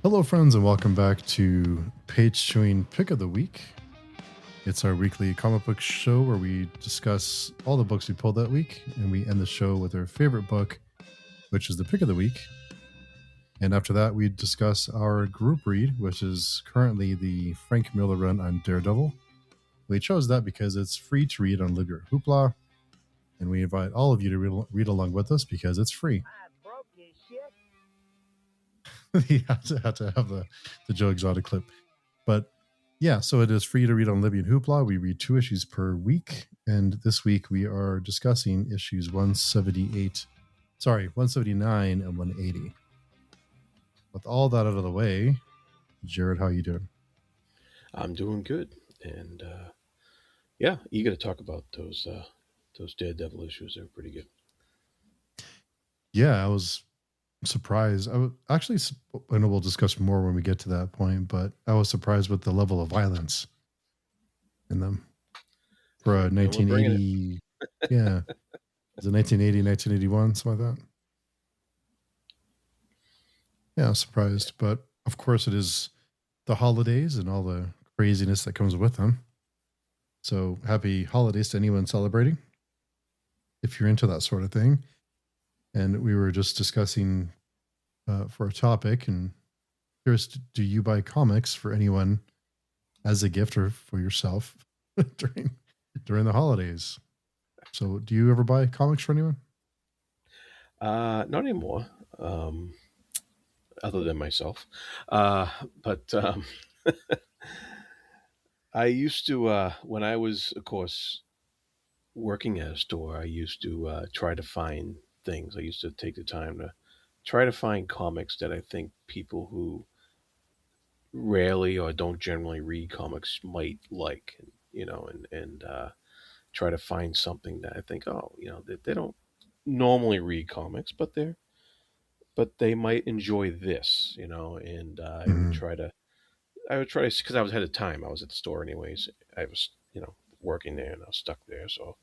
Hello, friends, and welcome back to Page Chewing Pick of the Week. It's our weekly comic book show where we discuss all the books we pulled that week, and we end the show with our favorite book, which is the pick of the week. And after that, we discuss our group read, which is currently the Frank Miller run on Daredevil. We chose that because it's free to read on Live Your Hoopla, and we invite all of you to read along with us because it's free. You have to have the Joe Exotic clip. But yeah, so it is free to read on Libyan Hoopla. We read 2 issues per week. And this week we are discussing issues 179 and 180. With all that out of the way, Jarrod, how you doing? I'm doing good, and yeah, eager to talk about those Daredevil issues. They're pretty good. Yeah, I was surprised. Actually, I know we'll discuss more when we get to that point, but I was surprised with the level of violence in them for a And we're bringing it. 1980. Yeah, is it 1980, 1981, something like that? Yeah, I was surprised, but of course it is the holidays and all the craziness that comes with them. So happy holidays to anyone celebrating, if you're into that sort of thing. And we were just discussing for a topic, and curious, do you buy comics for anyone as a gift or for yourself during the holidays? So, do you ever buy comics for anyone? Not anymore, other than myself. But I used to, when I was, of course, working at a store. I used to try to find things. I used to take the time to try to find comics that I think people who rarely or don't generally read comics might like. And try to find something that I think, oh, they don't normally read comics, but they might enjoy this, and Mm-hmm. I would try to, because I was ahead of time. I was at the store anyways. I was, working there and I was stuck there. So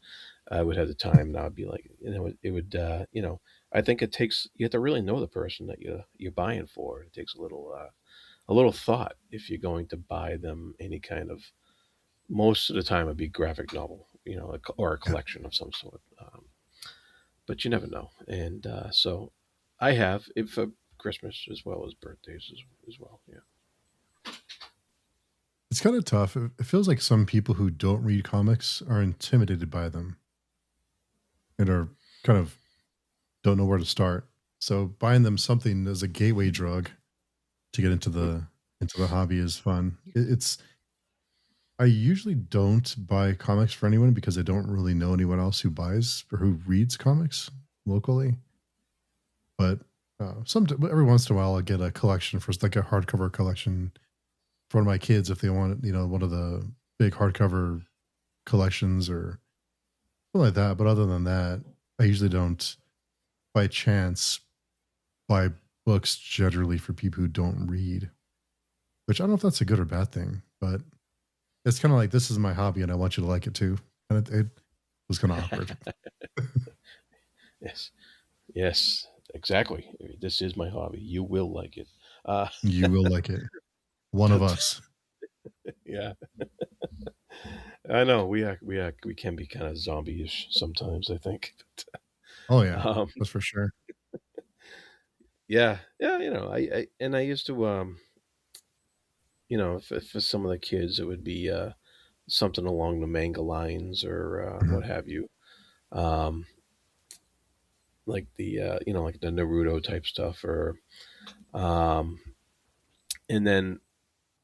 I would have the time and I'd be like, it would, I think you have to really know the person that you're buying for. It takes a little thought if you're going to buy them any kind of, most of the time it'd be graphic novel, or a Yeah. collection of some sort. But you never know. And so I have it for Christmas as well as birthdays as well. Yeah. It's kind of tough. It feels like some people who don't read comics are intimidated by them and are kind of don't know where to start. So buying them something as a gateway drug to get into the hobby is fun. It's I usually don't buy comics for anyone because I don't really know anyone else who buys or who reads comics locally. But every once in a while, I'll get a collection for like a hardcover collection for one of my kids if they want, one of the big hardcover collections or something like that. But other than that, I usually don't, by chance, buy books generally for people who don't read. Which I don't know if that's a good or bad thing, but it's kind of like this is my hobby and I want you to like it too. And it was kind of awkward. Yes. Yes. Exactly. This is my hobby. You will like it. Uh, You will like it. One of but us. yeah, I know we can be kind of zombie-ish sometimes. I think. Oh yeah, Um, that's for sure. yeah, yeah. I used to for some of the kids, it would be something along the manga lines or what Mhm. have you. Um, like like the Naruto type stuff, or um, and then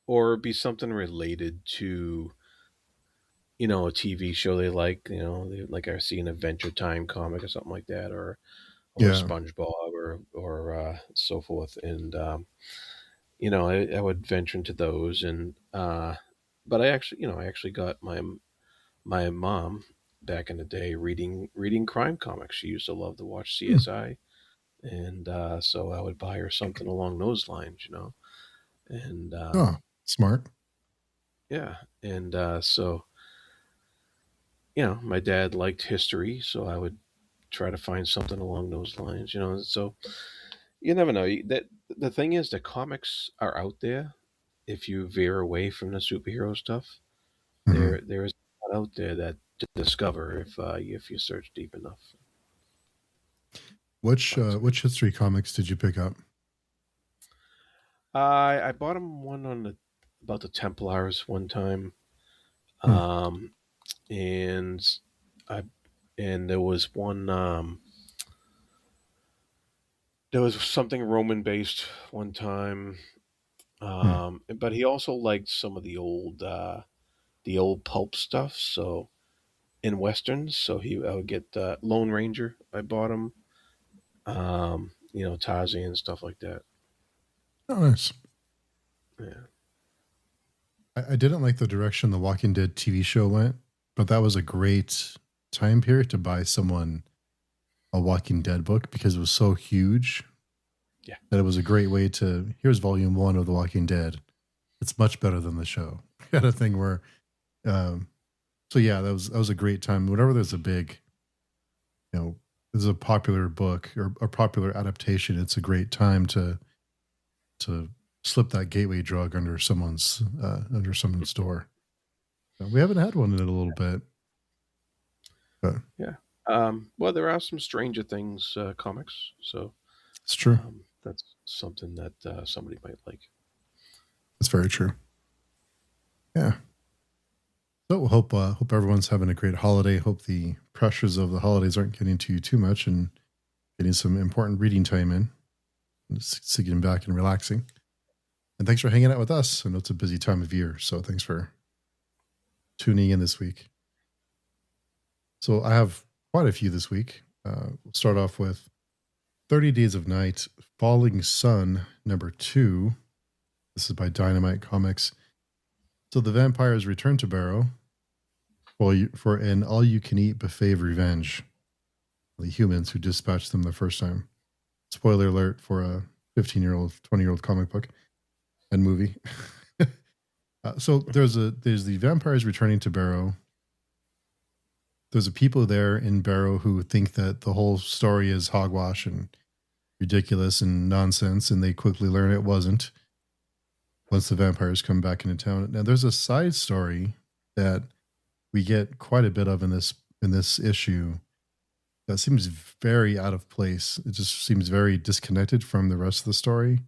or be something related to a TV show they like. Like I see an Adventure Time comic or something like that, or Yeah. SpongeBob or so forth. And I would venture into those. And but I actually got my mom back in the day reading crime comics. She used to love to watch Hmm. CSI, and so I would buy her something along those lines. And Oh, smart. yeah, and so my dad liked history, so I would try to find something along those lines. So you never know. That the thing is, the comics are out there. If you veer away from the superhero stuff, Mhm. there is a lot out there that to discover if you search deep enough. Find some. Which history comics did you pick up? I bought him one on the about the Templars one time, Hmm. um, and I and there was one. There was something Roman based one time, Hmm. but he also liked some of the old pulp stuff. So in westerns, so I would get Lone Ranger. I bought him, Tarzan stuff like that. Oh, nice. Yeah, I didn't like the direction the Walking Dead TV show went, but that was a great time period to buy someone a Walking Dead book because it was so huge yeah, that it was a great way to here's volume one of The Walking Dead. It's much better than the show. Kind of thing where um so yeah, that was a great time. Whenever there's a big, you know, there's a popular book or a popular adaptation, it's a great time to slip that gateway drug under someone's door. We haven't had one in a little bit, but yeah. Well, there are some Stranger Things comics, so it's true. that's something that somebody might like. It's very true. Yeah. So hope everyone's having a great holiday. Hope the pressures of the holidays aren't getting to you too much and getting some important reading time in. And just sitting back and relaxing. And thanks for hanging out with us. I know it's a busy time of year, so thanks for tuning in this week. So I have quite a few this week. We'll start off with 30 Days of Night, Falling Sun, number 2. This is by Dynamite Comics. So the vampires return to Barrow for an all-you-can-eat buffet of revenge. The humans who dispatched them the first time. Spoiler alert for a 15-year-old, 20-year-old comic book and movie. So there's the vampires returning to Barrow. There's a people there in Barrow who think that the whole story is hogwash and ridiculous and nonsense, and they quickly learn it wasn't once the vampires come back into town. Now there's a side story that we get quite a bit of in this issue that seems very out of place. It just seems very disconnected from the rest of the story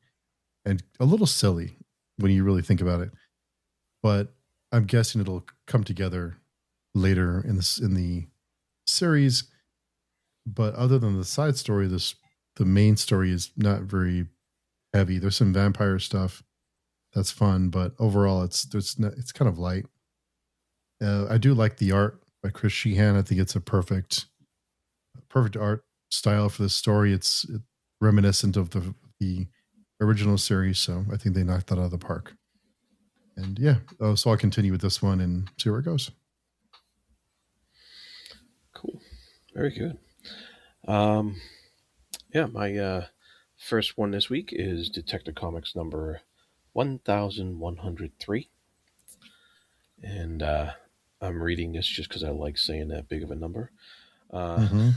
and a little silly when you really think about it. But I'm guessing it'll come together later in the series. But other than the side story, the main story is not very heavy. There's some vampire stuff that's fun, but overall, it's kind of light. I do like the art by Chris Sheehan. I think it's a perfect art style for this story. It's reminiscent of the original series, so I think they knocked that out of the park. And yeah, so I'll continue with this one and see where it goes. Cool, very good. Um, yeah, my first one this week is Detective Comics number 1103, and I'm reading this just because I like saying that big of a number. Uh, Mm-hmm.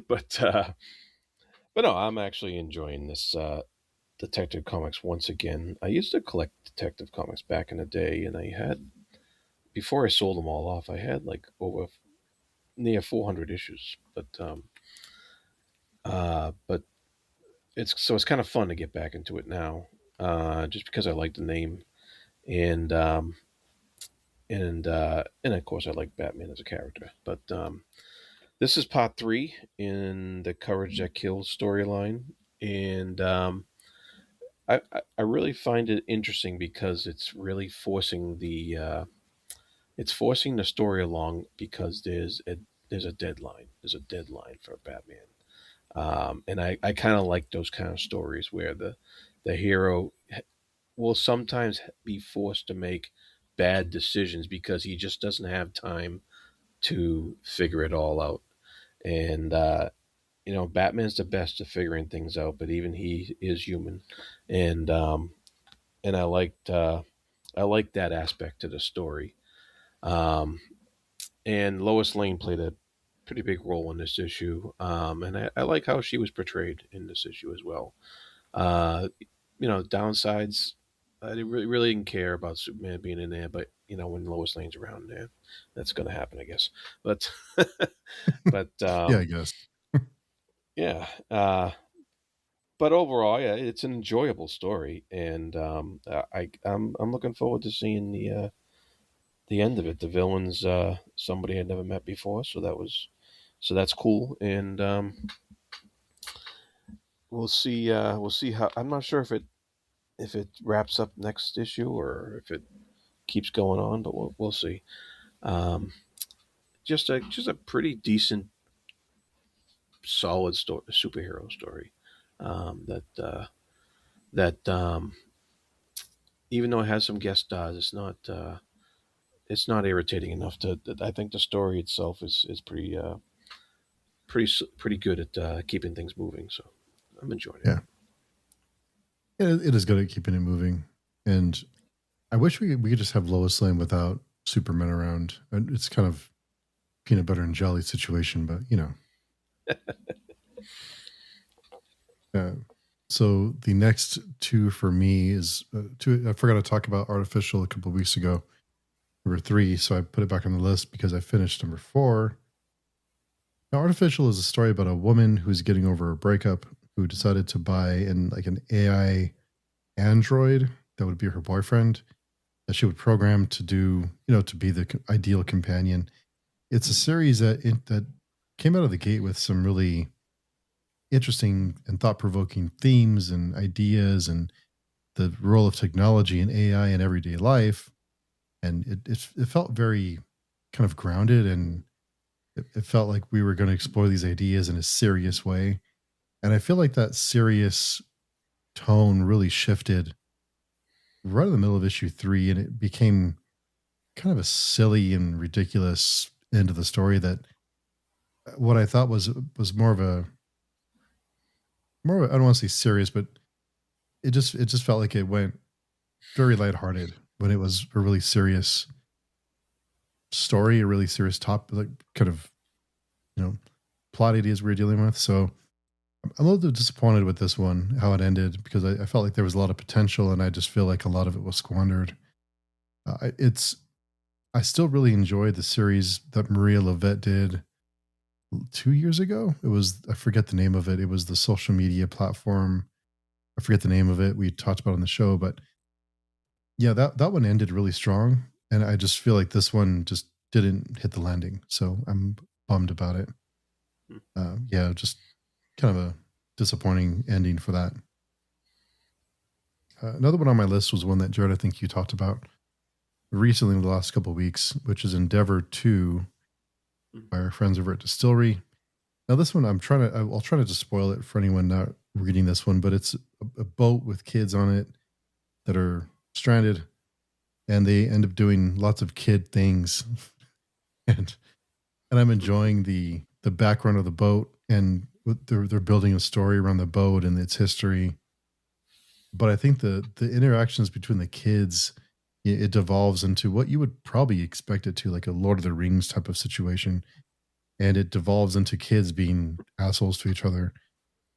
but uh, but no, I'm actually enjoying this Detective Comics once again. I used to collect Detective Comics back in the day, and I had before I sold them all off, I had like over near 400 issues. But it's kind of fun to get back into it now, just because I like the name and and of course I like Batman as a character. But this is part three in the Courage That Kills storyline, and I really find it interesting because it's really forcing the story along because there's a deadline. There's a deadline for Batman. And I kind of like those kind of stories where the hero will sometimes be forced to make bad decisions because he just doesn't have time to figure it all out. And Batman's the best at figuring things out, but even he is human, and I liked that aspect to the story. Um, and Lois Lane played a pretty big role in this issue, and I like how she was portrayed in this issue as well. Uh, downsides. I really didn't care about Superman being in there, but when Lois Lane's around there, that's going to happen, I guess. But but Yeah, I guess. yeah. But overall, yeah, it's an enjoyable story, and I'm looking forward to seeing the end of it. The villain's somebody I'd never met before, so that's cool, and we'll see how. I'm not sure if it wraps up next issue or if it keeps going on, but we'll see. Um, just a pretty decent, solid story, superhero story. That even though it has some guest stars, it's not irritating enough to. I think the story itself is pretty good at keeping things moving. So I'm enjoying it. Yeah. It is good at keeping it moving. And I wish we could just have Lois Lane without Superman around. And it's kind of peanut butter and jelly situation, but Uh, so the next two for me is two. I forgot to talk about Artificial a couple of weeks ago, number three. So I put it back on the list because I finished number four. Now, Artificial is a story about a woman who's getting over a breakup, who decided to buy an AI android that would be her boyfriend, that she would program to do, to be the ideal companion. It's a series that came out of the gate with some really interesting and thought provoking themes and ideas, and the role of technology and AI in everyday life. And it felt very kind of grounded, and it felt like we were going to explore these ideas in a serious way. And I feel like that serious tone really shifted right in the middle of issue three, and it became kind of a silly and ridiculous end of the story that what I thought was more of a, I don't want to say serious, but it just felt like it went very lighthearted when it was a really serious story, a really serious topic, like kind of you know plot ideas we were dealing with. So I'm a little bit disappointed with this one, how it ended, because I felt like there was a lot of potential, and I just feel like a lot of it was squandered. It's I still really enjoy the series that Maria Lovett did 2 years ago. It was, I forget the name of it. It was the social media platform. I forget the name of it. We talked about it on the show, but yeah, that one ended really strong, and I just feel like this one just didn't hit the landing. So I'm bummed about it. Yeah, just kind of a disappointing ending for that. Another one on my list was one that Jared, I think you talked about recently in the last couple of weeks, which is Endeavor 2 by our friends over at Distillery. Now, this one, I'll try not to spoil it for anyone not reading this one, but it's a boat with kids on it that are stranded, and they end up doing lots of kid things. and and I'm enjoying the background of the boat, and they're building a story around the boat and its history. But I think the interactions between the kids, it devolves into what you would probably expect it to, like a Lord of the Rings type of situation, and it devolves into kids being assholes to each other,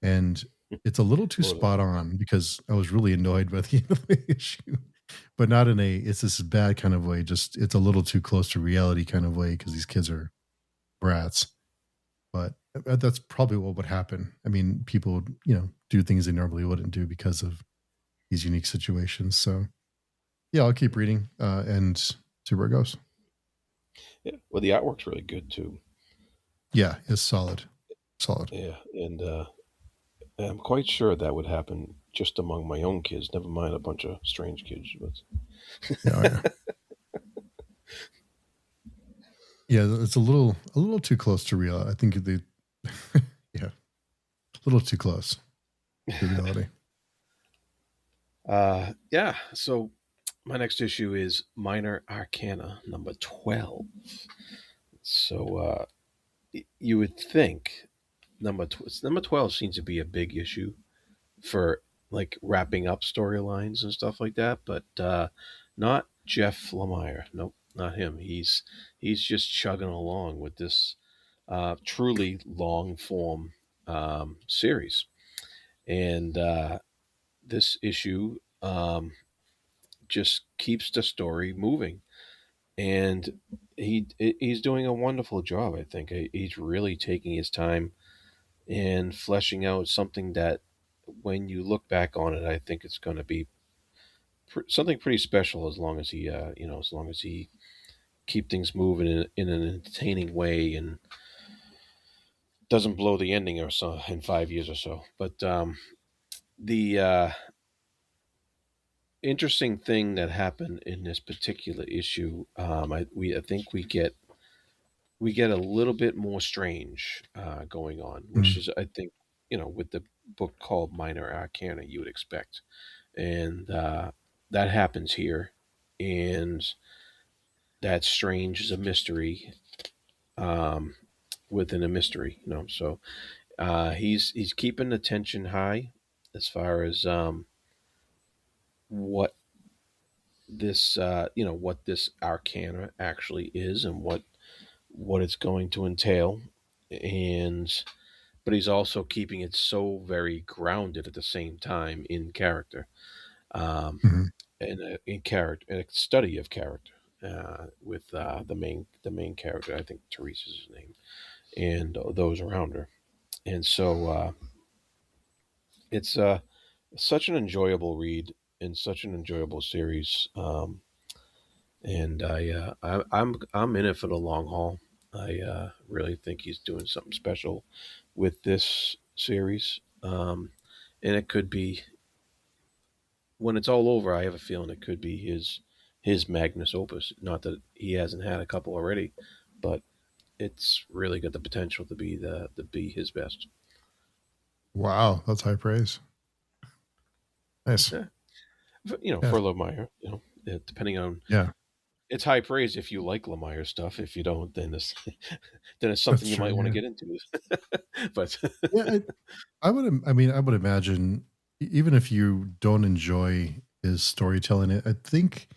and it's a little too Totally. spot on because I was really annoyed by the end of the issue, but not in a it's this bad kind of way. Just it's a little too close to reality kind of way because these kids are brats. But that's probably what would happen. I mean, people would, do things they normally wouldn't do because of these unique situations. So yeah, I'll keep reading and see where it goes. Yeah. Well, the artwork's really good too. Yeah, it's solid, solid. Yeah, and I'm quite sure that would happen just among my own kids. Never mind a bunch of strange kids. Yeah, oh, yeah, yeah. It's a little too close to real. I think they, yeah, a little too close to reality. Yeah. So my next issue is Minor Arcana number 12. So you would think number 12 seems to be a big issue for like wrapping up storylines and stuff like that, but not Jeff Lemire. Nope, not him. He's just chugging along with this truly long form series, and this issue just keeps the story moving, and he's doing a wonderful job. I think he's really taking his time and fleshing out something that, when you look back on it, I think it's going to be something pretty special, as long as he, as long as he keep things moving in an entertaining way and doesn't blow the ending or so in 5 years or so. But the interesting thing that happened in this particular issue, I think we get a little bit more strange going on, which Mm. is, I think, with the book called Minor Arcana, you would expect, and that happens here, and that strange is a mystery um, within a mystery, So he's keeping the tension high as far as what what this arcana actually is, and what it's going to entail, and but he's also keeping it so very grounded at the same time in character, um, Mhm. and in character, and a study of character with the main character. I think Teresa's his name, and those around her, and so it's such an enjoyable read and such an enjoyable series. And I'm in it for the long haul. I really think he's doing something special with this series, and it could be, when it's all over. I have a feeling it could be his magnus opus. Not that he hasn't had a couple already, but it's really got the potential to be his best. Wow, that's high praise. Nice. Yeah, Yeah. for Lemire, depending on, Yeah. it's high praise if you like Lemire stuff. If you don't, then it's then it's something That's you true. might want to Yeah. get into. But Yeah. I mean, I would imagine even if you don't enjoy his storytelling, I think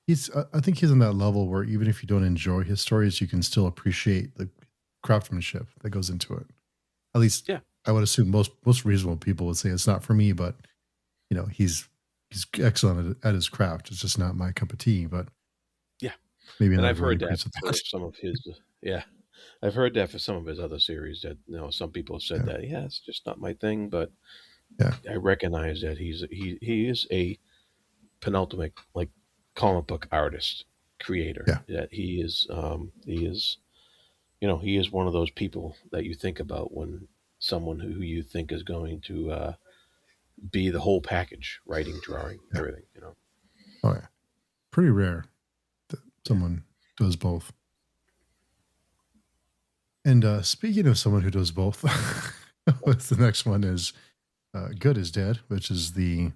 I think he's on that level where even if you don't enjoy his stories, you can still appreciate the craftsmanship that goes into it. At least yeah, I would assume most reasonable people would say it's not for me, but he's excellent at his craft. It's just not my cup of tea. But yeah, maybe and not I've everybody heard that agrees with for that. some of his. Yeah, I've heard that for some of his other series. That, some people have said Yeah, that. Yeah, it's just not my thing. But yeah, I recognize that he is a penultimate, like, comic book artist creator. yeah, That he is one of those people that you think about when someone who you think is going to be the whole package: writing, drawing, yeah. everything. Oh yeah, pretty rare that Yeah, someone does both. And speaking of someone who does both, what's the next one is Good is Dead, which is the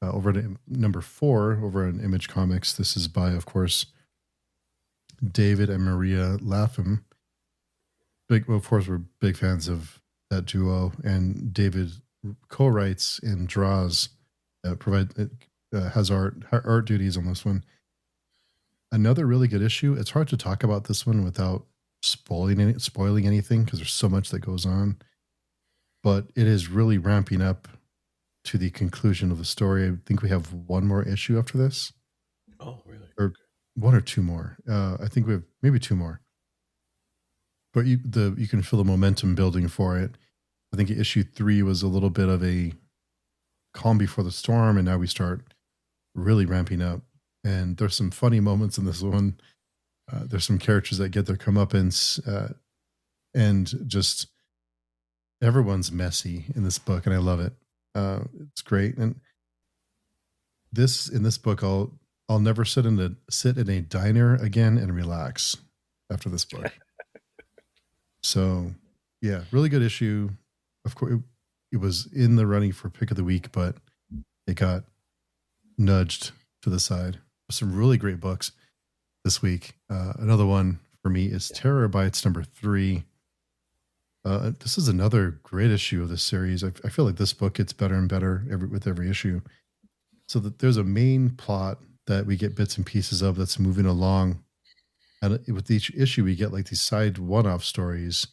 over at number 4 over in Image Comics. This is by, of course, David and Maria Lapham. Well, of course, we're big fans of that duo, and David co-writes and draws, has art duties on this one. Another really good issue. It's hard to talk about this one without spoiling anything because there's so much that goes on, but it is really ramping up to the conclusion of the story. I think we have one more issue after this, oh really? or one or two more. I think we have maybe two more, but you can feel the momentum building for it. I think issue 3 was a little bit of a calm before the storm, and now we start really ramping up. And there's some funny moments in this one. There's some characters that get their comeuppance, and just everyone's messy in this book, and I love it. It's great. And this book, I'll never sit in a diner again and relax after this book. So yeah, really good issue. Of course, it was in the running for pick of the week, but it got nudged to the side. Some really great books this week. Another one for me is Yeah. Terror Bites number 3. This is another great issue of this series. I feel like this book gets better and better with every issue. So that there's a main plot that we get bits and pieces of that's moving along, and with each issue we get like these side one-off stories.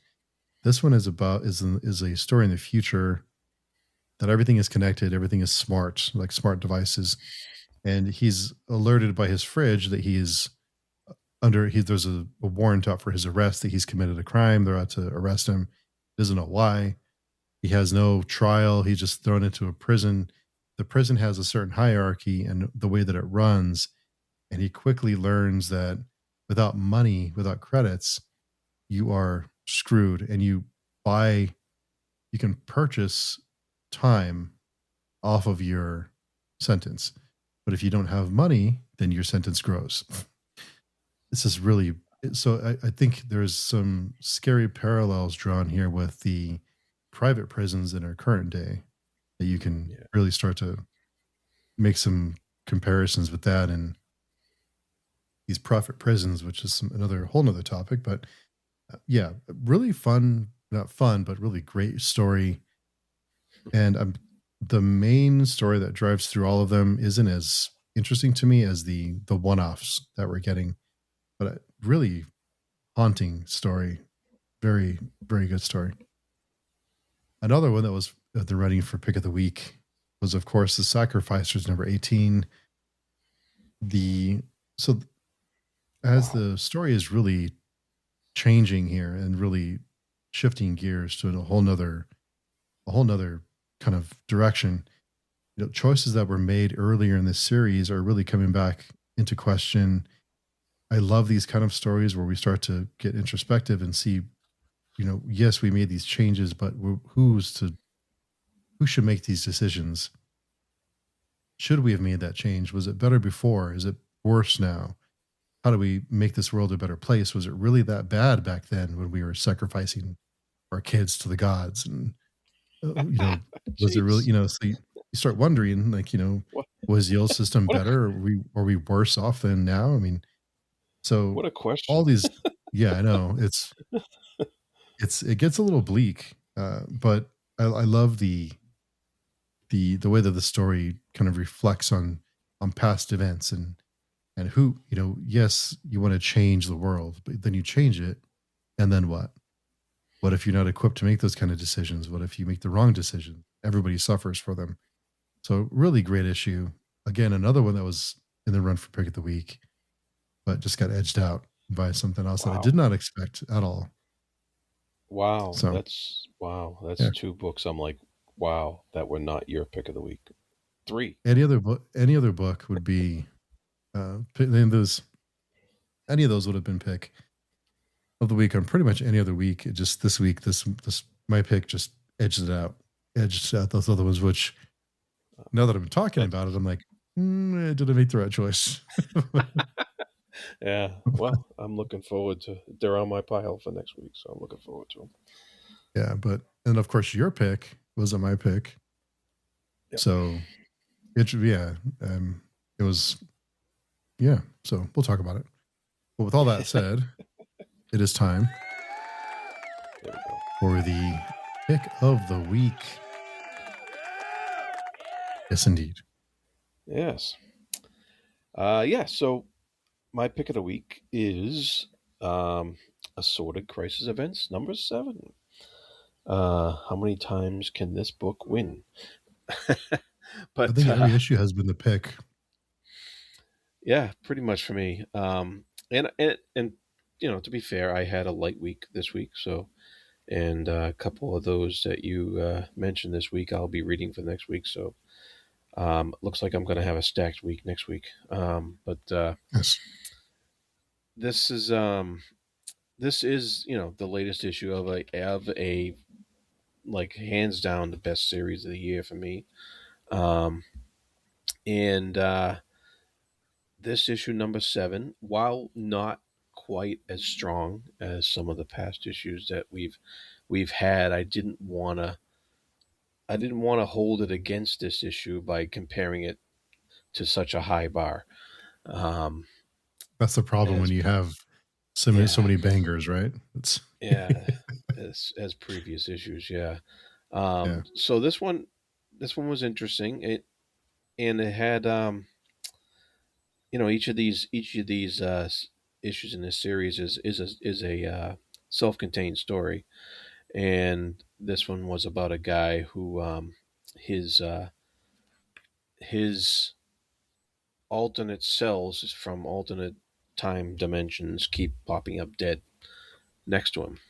This one is a story in the future that everything is connected, everything is smart, like smart devices, and he's alerted by his fridge that he's there's a warrant out for his arrest, that he's committed a crime. They're out to arrest him. Doesn't know why. He has no trial. He's just thrown into a prison. The prison has a certain hierarchy and the way that it runs, and he quickly learns that without money, without credits, you are screwed, and you can purchase time off of your sentence. But if you don't have money, then your sentence grows. This is really so. I think there's some scary parallels drawn here with the private prisons in our current day that you can Yeah. really start to make some comparisons with that and these profit prisons, which is another whole nother topic. But yeah, really fun, not fun, but really great story. And the main story that drives through all of them isn't as interesting to me as the one offs that we're getting, but a really haunting story. Very, very good story. Another one that was the running for pick of the week was, of course, The Sacrificers, number 18. The so as the story is really changing here and really shifting gears to a whole nother kind of direction. Choices that were made earlier in this series are really coming back into question. I love these kind of stories where we start to get introspective and see, yes, we made these changes, but who should make these decisions? Should we have made that change? Was it better before? Is it worse now? How do we make this world a better place? Was it really that bad back then when we were sacrificing our kids to the gods? And was it really, Jeez. so you start wondering, like, What was the old system what a better? Are we worse off than now? I mean, so what a all question. these, yeah, I know it gets a little bleak, but I love the way that the story kind of reflects on past events and who, yes, you want to change the world, but then you change it, and then what? What if you're not equipped to make those kind of decisions? What if you make the wrong decision? Everybody suffers for them. So really great issue. Again, another one that was in the run for pick of the week, but just got edged out by something else that I did Wow. not expect at all. Wow. So Wow. That's yeah, two books. I'm like, wow, that were not your pick of the week. Three. any other book would be and those any of those would have been pick of the week on pretty much any other week. It just this week, this my pick just edged out those other ones. Which now that I'm talking about it, That's I'm like, did I make the right choice? yeah. Well, I'm looking forward to. They're on my pile for next week, so I'm looking forward to them. Yeah, but and of course your pick wasn't my pick, Yep. so yeah, it was yeah. So we'll talk about it. But with all that said, it is time There we go. for the pick of the week. Yes, indeed. Yes. Yeah. So my pick of the week is Assorted Crisis Events number 7. How many times can this book win? I But think every issue has been the pick. yeah, pretty much for me. And to be fair, I had a light week this week, so and a couple of those that you mentioned this week, I'll be reading for next week. So looks like I'm going to have a stacked week next week. But Yes, this is the latest issue of a like hands down the best series of the year for me. Um, and This issue number 7, while not quite as strong as some of the past issues that we've had, I didn't want to hold it against this issue by comparing it to such a high bar. Um, that's the problem when as you have so yeah, many bangers, right? It's yeah, as previous issues, yeah. yeah, So this one was interesting. It had each of these issues in this series is a self-contained story, and this one was about a guy who his alternate cells from alternate time dimensions keep popping up dead next to him,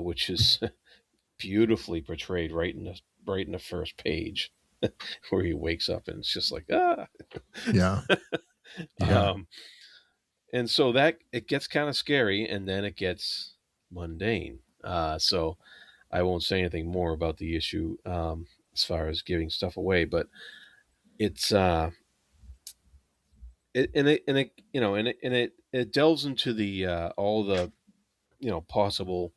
which is beautifully portrayed right in the first page where he wakes up and it's just like ah. Yeah. Yeah. um, and so that it gets kind of scary, and then it gets mundane. So I won't say anything more about the issue as far as giving stuff away, but it's it delves into the all the possible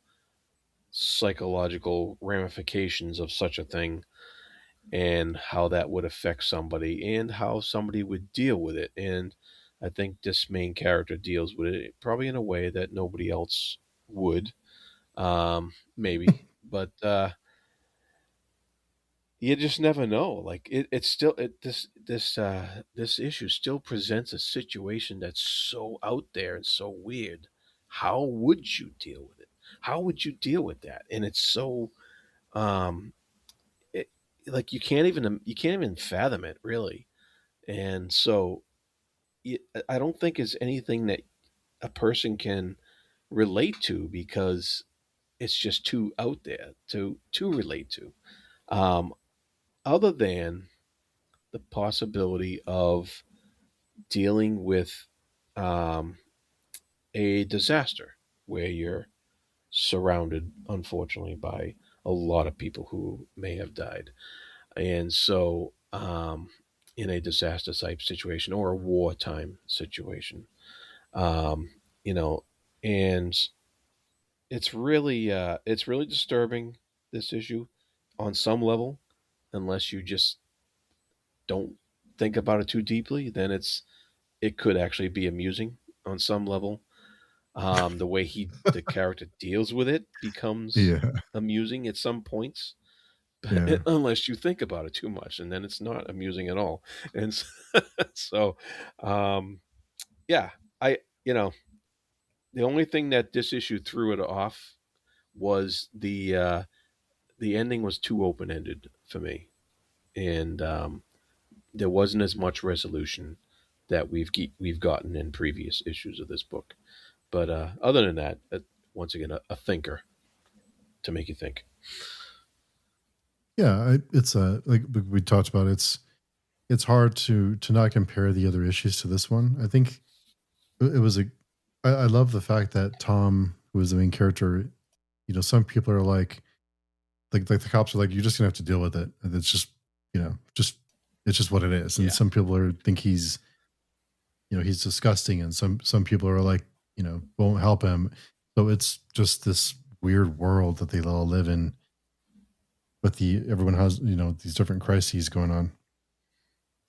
psychological ramifications of such a thing and how that would affect somebody and how somebody would deal with it. And I think this main character deals with it probably in a way that nobody else would, maybe, but you just never know. Like it's still this issue still presents a situation that's so out there and so weird. How would you deal with it? How would you deal with that? And it's so um, it, like you can't even fathom it really. And so I don't think it's anything that a person can relate to because it's just too out there to relate to. Um, other than the possibility of dealing with um, a disaster where you're surrounded, unfortunately, by a lot of people who may have died. And so, in a disaster type situation or a wartime situation, um, you know, and it's really disturbing, this issue, on some level, unless you just don't think about it too deeply. Then it could actually be amusing on some level. The way the character deals with it becomes Yeah. amusing at some points, Yeah. unless you think about it too much, and then it's not amusing at all. And so, um, yeah, I the only thing that this issue threw it off was the ending was too open ended for me, and there wasn't as much resolution that we've gotten in previous issues of this book. But other than that, once again, a thinker to make you think. Yeah. It's like we talked about. It's hard to not compare the other issues to this one. I think it was a. I love the fact that Tom, who was the main character, some people are like the cops are like, you're just gonna have to deal with it. And it's just, just it's just what it is. And Yeah, some people think he's disgusting, and some people are like, won't help him. So it's just this weird world that they all live in. But everyone has these different crises going on.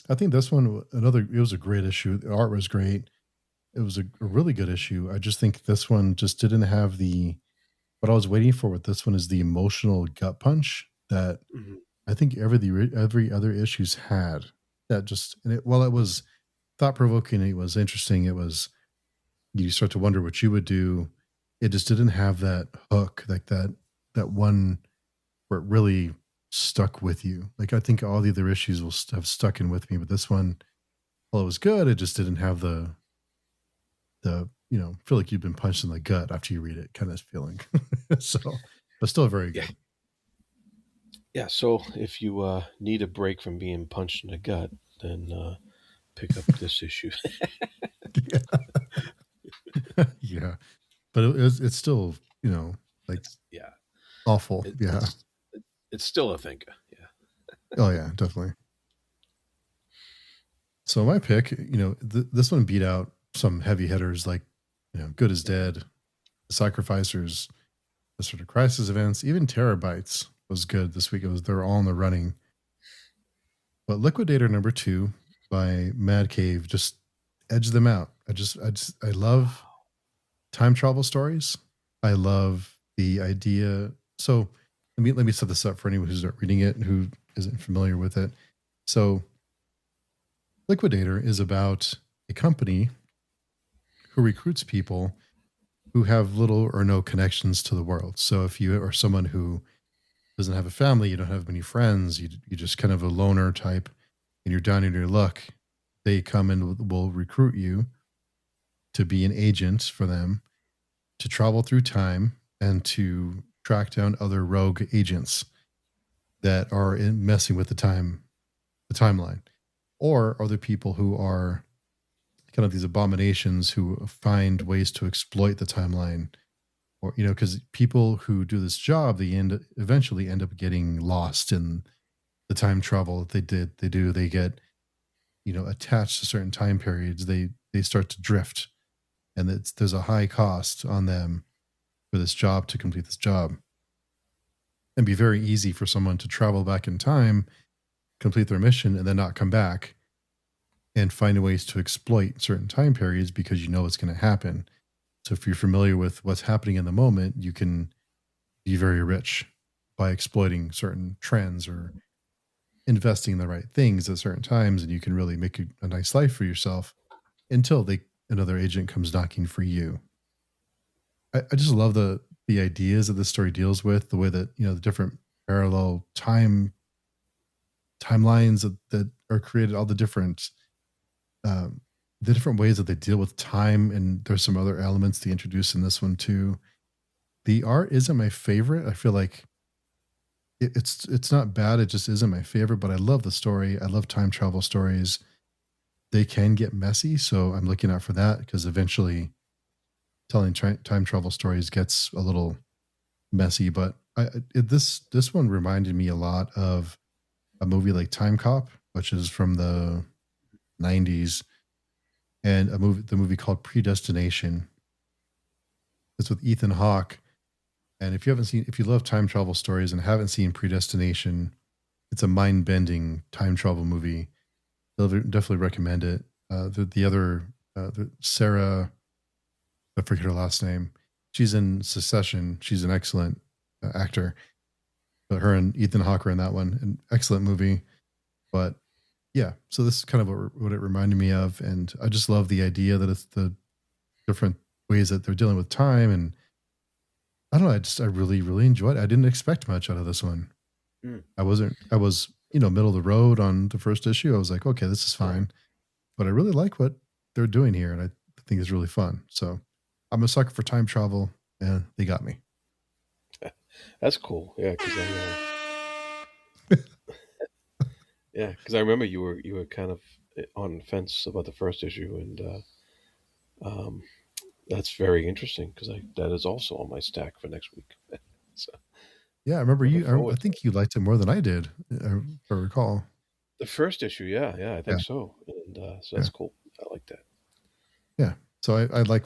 I think this one it was a great issue. The art was great. It was a really good issue. I just think this one just didn't have the what I was waiting for with this one is the emotional gut punch that hmm I think every other issues had. That just while it was thought provoking, it was interesting. It was you start to wonder what you would do. It just didn't have that hook, like that one where it really stuck with you. Like I think all the other issues will have stuck in with me, but this one, while it was good, it just didn't have the feel like you've been punched in the gut after you read it kind of feeling. So, but still very yeah, good. yeah. So if you need a break from being punched in the gut, then pick up this issue. Yeah, but it's still like Yeah, awful. it, Yeah. it's it's still a thinker. Yeah. Oh yeah, definitely. So my pick, this one beat out some heavy hitters like Good as Dead, The Sacrificers, the sort of crisis events, even Terabytes was good this week. They're all in the running. But Liquidator #2 by Mad Cave just edged them out. I love time travel stories. I love the idea. So let me set this up for anyone who's not reading it and who isn't familiar with it. So Liquidator is about a company who recruits people who have little or no connections to the world. So if you are someone who doesn't have a family, you don't have many friends, you just kind of a loner type, and you're down in your luck. They come and will recruit you to be an agent for them to travel through time and to track down other rogue agents that are messing with the timeline, or other people who are kind of these abominations who find ways to exploit the timeline. Or because people who do this job, eventually end up getting lost in the time travel that they get attached to certain time periods. They start to drift, and there's a high cost on them for this job to complete this job. And be very easy for someone to travel back in time, complete their mission, and then not come back and find ways to exploit certain time periods because you know it's going to happen. So if you're familiar with what's happening in the moment, you can be very rich by exploiting certain trends or investing in the right things at certain times, and you can really make a nice life for yourself until another agent comes knocking for you. I just love the ideas that this story deals with, the way that the different parallel timelines that are created, all the different ways that they deal with time, and there's some other elements they introduce in this one too. The art isn't my favorite. I feel like it's not bad. It just isn't my favorite. But I love the story. I love time travel stories. They can get messy, so I'm looking out for that because eventually telling time travel stories gets a little messy. But this one reminded me a lot of a movie like Time Cop, which is from the '90s, and the movie called Predestination. It's with Ethan Hawke. And if you love time travel stories and haven't seen Predestination, it's a mind bending time travel movie. I'll definitely recommend it. Sarah, I forget her last name. She's in Succession. She's an excellent actor. But her and Ethan Hawke are in that one. An excellent movie. But yeah, so this is kind of what it reminded me of. And I just love the idea that it's the different ways that they're dealing with time. And I don't know. I really, really enjoyed it. I didn't expect much out of this one. Mm. I was, middle of the road on the first issue. I was like, okay, this is fine. But I really like what they're doing here. And I think it's really fun. So I'm a sucker for time travel, and they got me. That's cool. Yeah, because yeah, because I remember you were kind of on the fence about the first issue, and um, that's very interesting because that is also on my stack for next week. So Yeah, I remember looking you. I forward to it. think you liked it more than I did, if I recall. The first issue, yeah, I Yeah, think so, and so yeah, that's cool. I like that. yeah. So I like,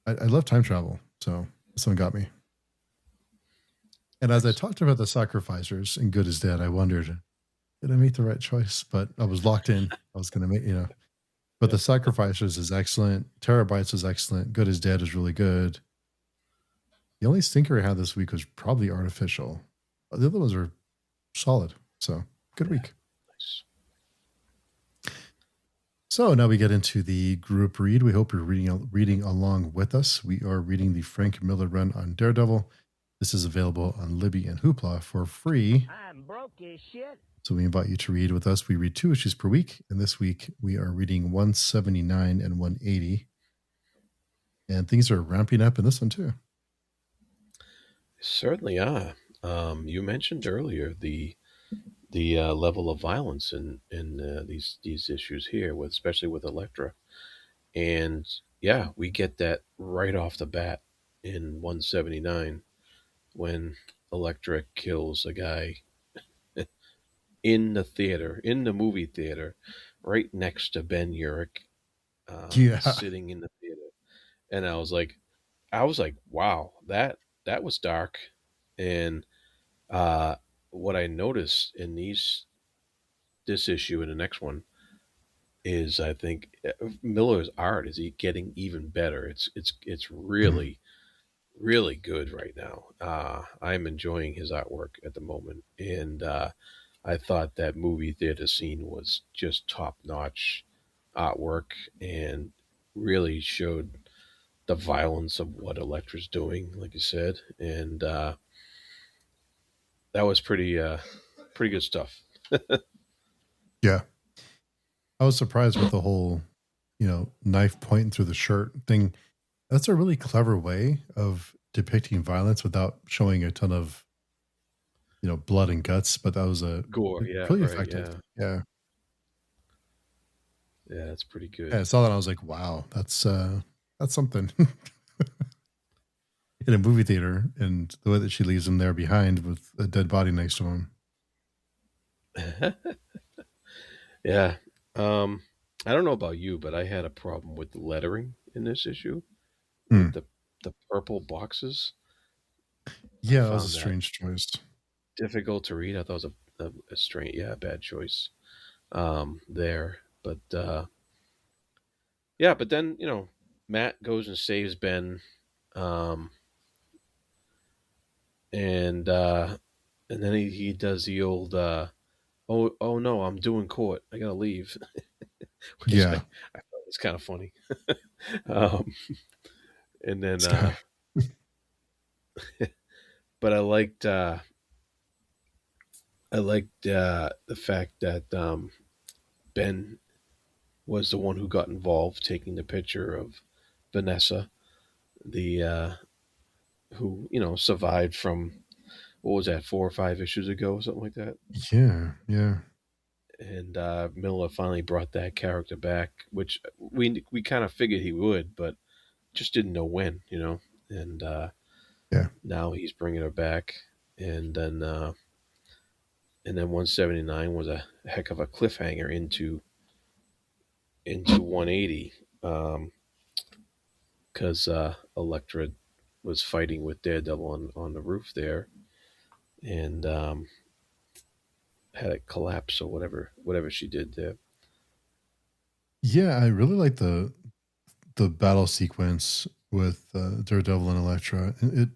I love time travel. So this one got me. And as I Nice. talked about the sacrificers in Good as Dead, I wondered, did I make the right choice? But I was locked in. I was going to make. But Yeah, the sacrificers is excellent. Terabytes is excellent. Good as Dead is really good. The only stinker I had this week was probably artificial. The other ones are solid. So good yeah, week. nice. So now we get into the group read. We hope you're reading along with us. We are reading the Frank Miller run on Daredevil. This is available on Libby and Hoopla for free. I'm broke as shit. So we invite you to read with us. We read 2 issues per week, and this week we are reading 179 and 180. And things are ramping up in this one too. Certainly are. You mentioned earlier the level of violence in these issues here, with especially with Elektra, and yeah, we get that right off the bat in 179 when Elektra kills a guy in the theater, in the movie theater, right next to Ben Urich, Yeah. sitting in the theater, and I was like, wow, that was dark, and uh, what I noticed in this issue and the next one is I think Miller's art is getting even better. It's Mhm. really really good right now. I'm enjoying his artwork at the moment, and I thought that movie theater scene was just top notch artwork and really showed the violence of what Elektra's doing, like you said, and that was pretty good stuff. Yeah. I was surprised with the whole, knife pointing through the shirt thing. That's a really clever way of depicting violence without showing a ton of, blood and guts, but that was Gore, yeah, really right, effective. yeah, Yeah. yeah, that's pretty Yeah, good. I saw that. I was like, wow, that's something in a movie theater, and the way that she leaves him there behind with a dead body next to him. Yeah, um, I don't know about you, but I had a problem with the lettering in this issue with Hmm. the purple boxes. I Yeah, that was a found that strange choice. difficult to read. I thought it was a strange, yeah, bad choice there. But yeah, but then Matt goes and saves Ben, um, and and then he does the old oh no, I'm doing court. I gotta leave, which Yeah, I thought was kind of funny. um, and then this guy. but I liked the fact that Ben was the one who got involved, taking the picture of Vanessa, the who survived from what was that 4 or 5 issues ago, something like that. Yeah, yeah, And Miller finally brought that character back, which we kind of figured he would, but just didn't know when, And yeah. now he's bringing her back, and then 179 was a heck of a cliffhanger into 180, because Elektra was fighting with Daredevil on the roof there, and had it collapse or whatever she did there. Yeah, I really like the battle sequence with Daredevil and Elektra. And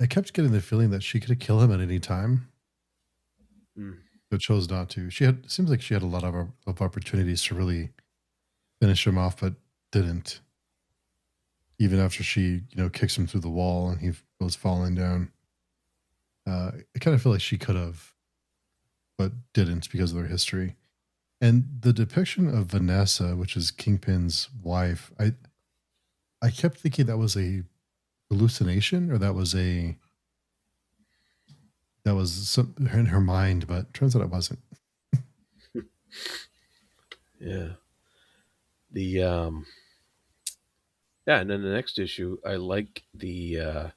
I kept getting the feeling that she could have killed him at any time, Mm. but chose not to. Seems like she had a lot of opportunities to really finish him off, but didn't. Even after she, kicks him through the wall and he goes falling down. I kind of feel like she could have, but didn't because of their history. And the depiction of Vanessa, which is Kingpin's wife, I kept thinking that was a hallucination or that was some in her mind, but turns out it wasn't. Yeah. The yeah, and then the next issue, I like the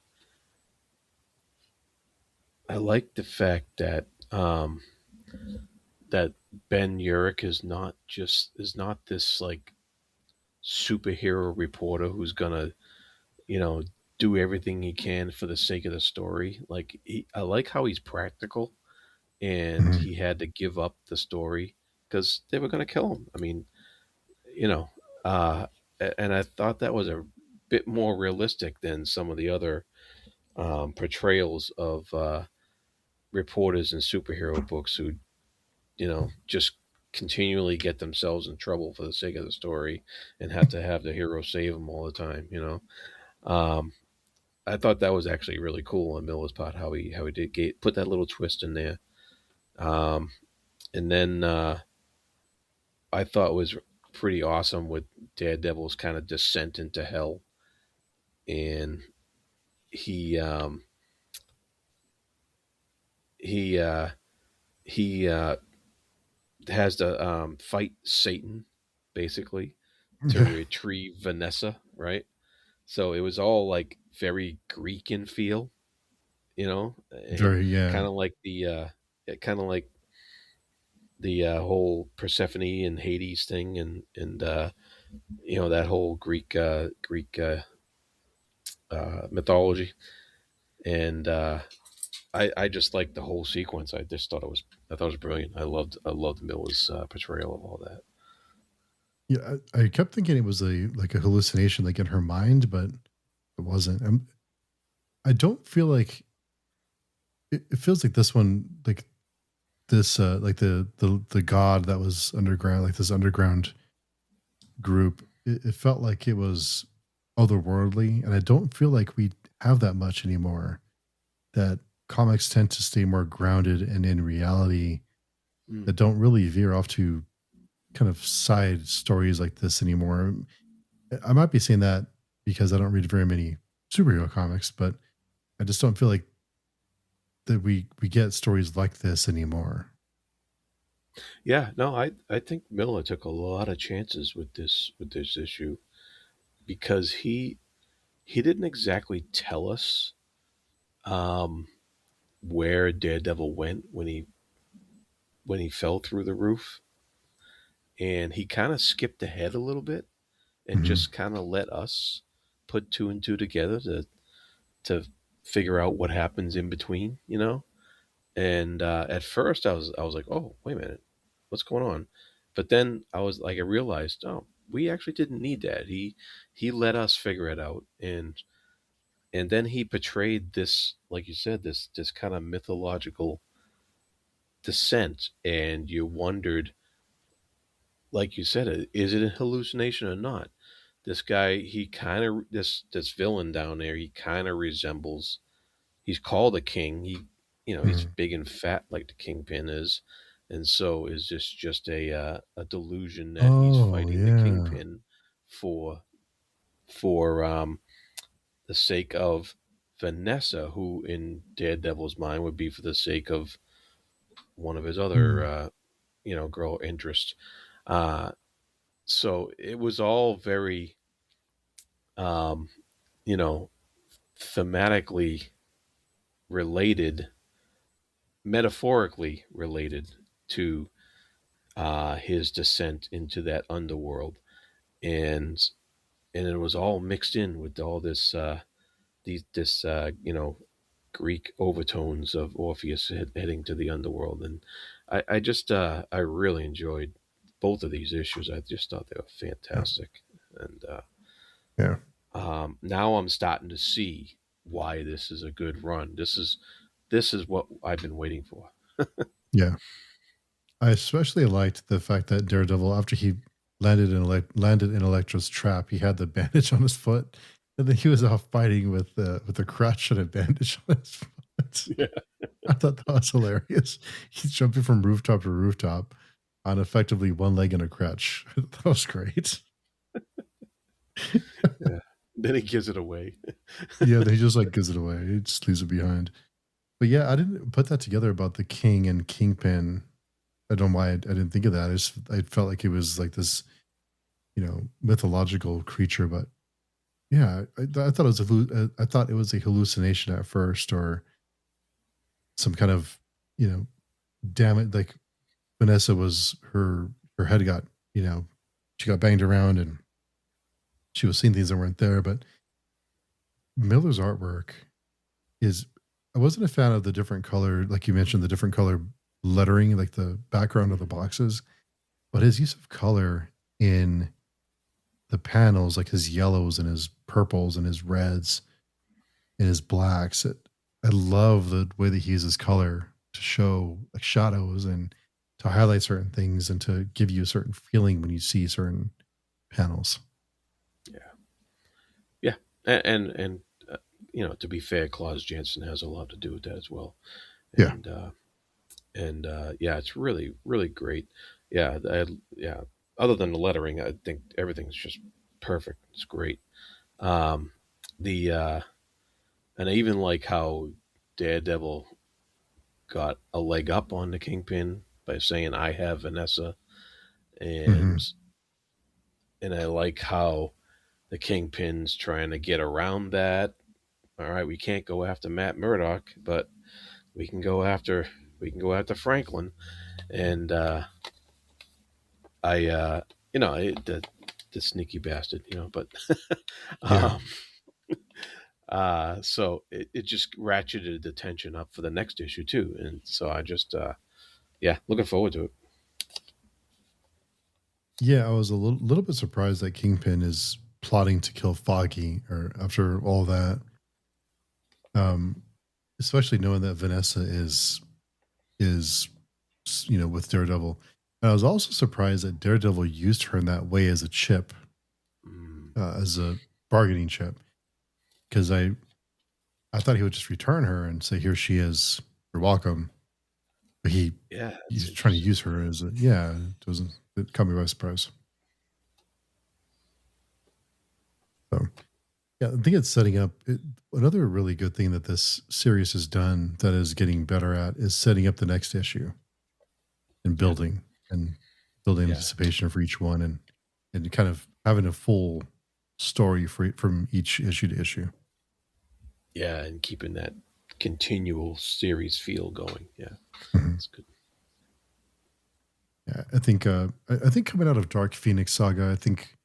fact that Ben Urich is not this like superhero reporter who's gonna you know do everything he can for the sake of the story. Like I like how he's practical, and Mhm. he had to give up the story because they were gonna kill him. I mean, you know, uh, and I thought that was a bit more realistic than some of the other portrayals of reporters in superhero books who just continually get themselves in trouble for the sake of the story and have to have the hero save them all the time. um, I thought that was actually really cool on Miller's part, how he did put that little twist in there. um, and then I thought was pretty awesome with Daredevil's kind of descent into hell, and he he he has to fight Satan basically to Yeah, retrieve Vanessa, right? So it was all like very Greek in feel, and very. Yeah, kind of like kind of like the whole Persephone and Hades thing, and that whole Greek mythology, and I just liked the whole sequence. I thought it was brilliant. I loved Miller's portrayal of all that. yeah. I kept thinking it was a hallucination, like in her mind, but it wasn't. I don't feel like it feels like this one, like this, like the god that was underground, like this underground group. It felt like it was otherworldly, and I don't feel like we have that much anymore. That comics tend to stay more grounded and in reality Mm. that don't really veer off to kind of side stories like this anymore. I might be saying that because I don't read very many superhero comics, but I just don't feel like that we get stories like this anymore. Yeah, no, I think Miller took a lot of chances with this issue because he didn't exactly tell us um, where Daredevil went when he fell through the roof, and he kind of skipped ahead a little bit and Hmm. just kind of let us put two and two together to figure out what happens in between, you know. And at first, I was like, oh, wait a minute, what's going on? But then I was like, I realized, oh, we actually didn't need that. He let us figure it out, and then he portrayed this, like you said, this kind of mythological descent, and you wondered, like you said, is it a hallucination or not? This guy, he kind of this villain down there, he kind of resembles. He's called a king. He's Hmm. big and fat like the kingpin is, and so is this just a delusion that he's Oh fighting the yeah. kingpin for for the sake of Vanessa, who in Daredevil's mind would be for the sake of one of his other Mm. girl interests. Uh, so it was all very um, you know thematically related, metaphorically related to his descent into that underworld, and it was all mixed in with all this this Greek overtones of Orpheus heading to the underworld, and I just I really enjoyed both of these issues. I just thought they were Yeah. fantastic, and Yeah. now I'm starting to see why this is a good run. This is what I've been waiting for. Yeah. I especially liked the fact that Daredevil, after he landed in Elektra's trap, he had the bandage on his foot, and then he was off fighting with a crutch and a bandage on his foot. Yeah, I thought that was hilarious. He's jumping from rooftop to rooftop on effectively one leg and a crutch. That was great. yeah. Then he gives it away. Yeah, they just like gives it away. He just leaves it behind. But yeah, I didn't put that together about the king and kingpin. I don't know why I didn't think of that. I felt like it was like this, mythological creature. But yeah, I thought it was I thought it was a hallucination at first, or some kind of, damn it, like Vanessa was her head got, she got banged around and she was seeing things that weren't there. But Miller's artwork is, I wasn't a fan of the different color, like you mentioned, the different color lettering, like the background of the boxes, but his use of color in the panels, like his yellows and his purples and his reds and his blacks. I love the way that he uses color to show like shadows and to highlight certain things and to give you a certain feeling when you see certain panels. Yeah, yeah, and to be fair, Claus Jansen has a lot to do with that as well, Yeah. and yeah, it's really really great. Yeah, yeah. Other than the lettering, I think everything's just perfect. It's great. Um, the and I even like how Daredevil got a leg up on the Kingpin by saying I have Vanessa, Hmm. and I like how the Kingpin's trying to get around that. All right, we can't go after Matt Murdock, but we can go after Franklin, and I the sneaky bastard, but Yeah. um, so it just ratcheted the tension up for the next issue too, and so I just yeah, looking forward to it. Yeah. I was a little bit surprised that Kingpin is plotting to kill Foggy or after all that. Um, Especially knowing that Vanessa is with Daredevil. And I was also surprised that Daredevil used her in that way as a chip, Mm, as a bargaining chip, because I thought he would just return her and say, "Here she is. You're welcome." But Yeah, that's he's trying to interesting. use her as a yeah. It caught me by surprise. So yeah, I think it's setting up another really good thing that this series has done that is getting better at is setting up the next issue and Yeah, and building yeah, anticipation for each one and kind of having a full story from each issue to issue. yeah, and keeping that continual series feel going. Yeah, Mhm. it's good. Yeah, I think coming out of Dark Phoenix Saga, I think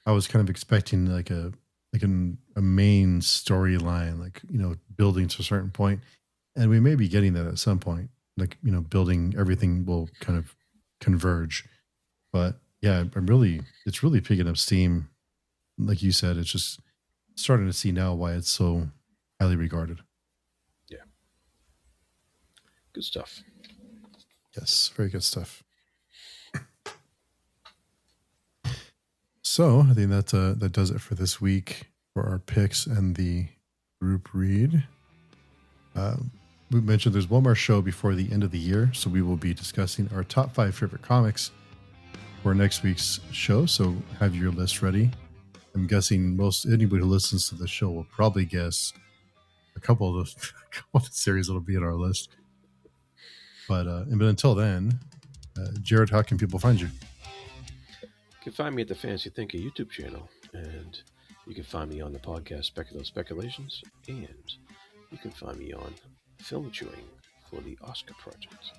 I was kind of expecting a main storyline, like building to a certain point, and we may be getting that at some point. Like building everything will kind of converge, but yeah, it's really picking up steam. Like you said, it's just starting to see now why it's so highly regarded. Yeah, good stuff. Yes, very good stuff. So I think that does it for this week for our picks and the group read. Um, we mentioned there's one more show before the end of the year, so we will be discussing our top 5 favorite comics for next week's show. So have your list ready. I'm guessing most anybody who listens to the show will probably guess a couple of those a couple of the series that'll be on our list. But until then, Jared, how can people find you? You can find me at the Fancy Thinker YouTube channel, and you can find me on the podcast Speculate Speculations, and you can find me on Film Chewing for the Oscar Project.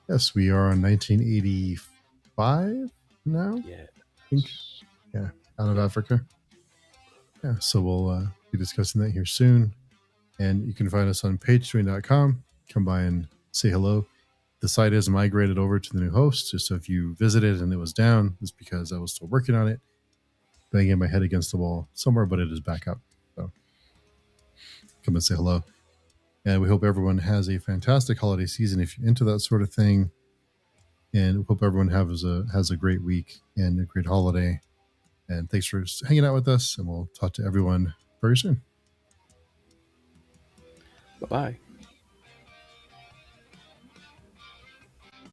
Yes, we are on 1985 now. I Yeah, think yeah, out of yeah. Africa. Yeah, so we'll be discussing that here soon. And you can find us on patreon.com. Come by and say hello. The site is migrated over to the new host. So if you visited and it was down, it's because I was still working on it, banging my head against the wall somewhere, but it is back up. So come and say hello. And we hope everyone has a fantastic holiday season if you're into that sort of thing. And we hope everyone has a great week and a great holiday. And thanks for hanging out with us. And we'll talk to everyone very soon. Bye bye.